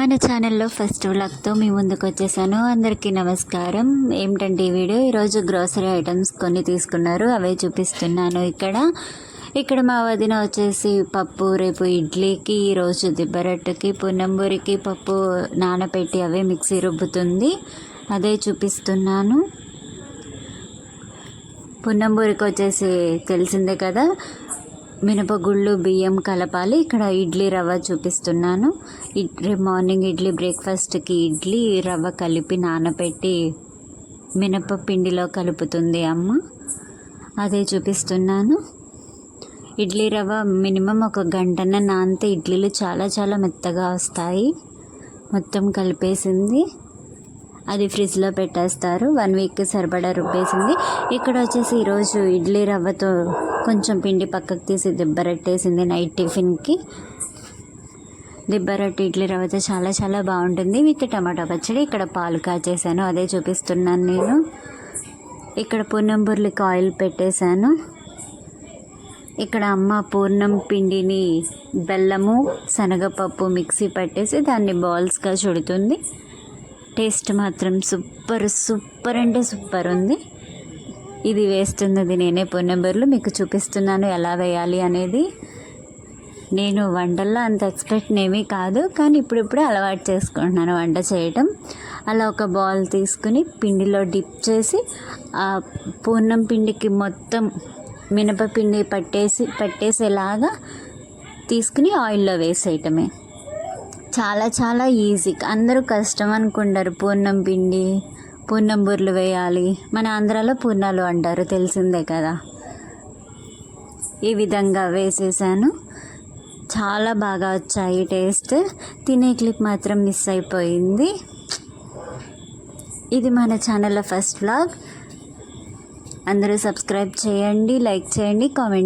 మన ఛానల్లో ఫస్ట్ వ్లాగ్తో మీ ముందుకు వచ్చేసాను. అందరికీ నమస్కారం. ఏమిటంటే ఈ వీడియో ఈరోజు గ్రోసరీ ఐటమ్స్ కొన్ని తీసుకున్నారు, అవే చూపిస్తున్నాను. ఇక్కడ మా వదిన వచ్చేసి పప్పు రేపు ఇడ్లీకి, ఈరోజు దిబ్బరట్టుకి, పున్నంబూరికి పప్పు నానబెట్టి అవే మిక్సీ రుబ్బుతుంది, అదే చూపిస్తున్నాను. పున్నంబూరికి వచ్చేసి తెలిసిందే కదా, మినపగుళ్ళు బియ్యం కలపాలి. ఇక్కడ ఇడ్లీ రవ్వ చూపిస్తున్నాను. రేపు మార్నింగ్ ఇడ్లీ బ్రేక్ఫాస్ట్కి ఇడ్లీ రవ్వ కలిపి నానబెట్టి మినపపిండిలో కలుపుతుంది అమ్మ, అదే చూపిస్తున్నాను. ఇడ్లీ రవ్వ మినిమం 1 గంటన నానితే ఇడ్లీలు చాలా చాలా మెత్తగా వస్తాయి. మొత్తం కలిపేసింది, అది ఫ్రిడ్జ్లో పెట్టేస్తారు. 1 వీక్కి సరిపడా రుబ్బేసింది. ఇక్కడ వచ్చేసి ఈరోజు ఇడ్లీ రవ్వతో కొంచెం పిండి పక్కకు తీసి దిబ్బరట్టేసింది నైట్ టిఫిన్కి. దిబ్బరట్టు ఇడ్లీ రవ్వతో చాలా చాలా బాగుంటుంది విత్ టమాటా పచ్చడి. ఇక్కడ పాలు కాచేసాను, అదే చూపిస్తున్నాను నేను. ఇక్కడ పూర్ణంబూర్లకి ఆయిల్ పెట్టేశాను. ఇక్కడ అమ్మ పూర్ణం పిండిని బెల్లము శనగపప్పు మిక్సీ పట్టేసి దాన్ని బాల్స్గా చుడుతుంది. టేస్ట్ మాత్రం సూపర్ సూపర్ అంటే సూపర్ ఉంది. ఇది వేస్తున్నది నేనే పూర్ణంబూర్లు, మీకు చూపిస్తున్నాను ఎలా వేయాలి అనేది. నేను వంటల్లో అంత ఎక్స్పర్ట్ ఏమీ కాదు, కానీ ఇప్పుడిప్పుడే అలవాటు చేసుకుంటున్నాను వంట చేయటం. అలా ఒక బాల్ తీసుకుని పిండిలో డిప్ చేసి ఆ పూర్ణం పిండికి మొత్తం మినపపిండి పట్టేసేలాగా తీసుకుని ఆయిల్లో వేసేయటమే. చాలా చాలా ఈజీ. అందరూ కష్టం అనుకుంటారు, పూర్ణం పిండి పూర్ణంబూర్లు వేయాలి. మన ఆంధ్రాలో పూర్ణాలు అంటారు, తెలిసిందే కదా. ఈ విధంగా వేసేసాను, చాలా బాగా వచ్చాయి టేస్ట్. తినే క్లిప్ మాత్రం మిస్ అయిపోయింది. ఇది మన ఛానల్లో ఫస్ట్ వ్లాగ్. అందరూ సబ్స్క్రైబ్ చేయండి, లైక్ చేయండి, కామెంట్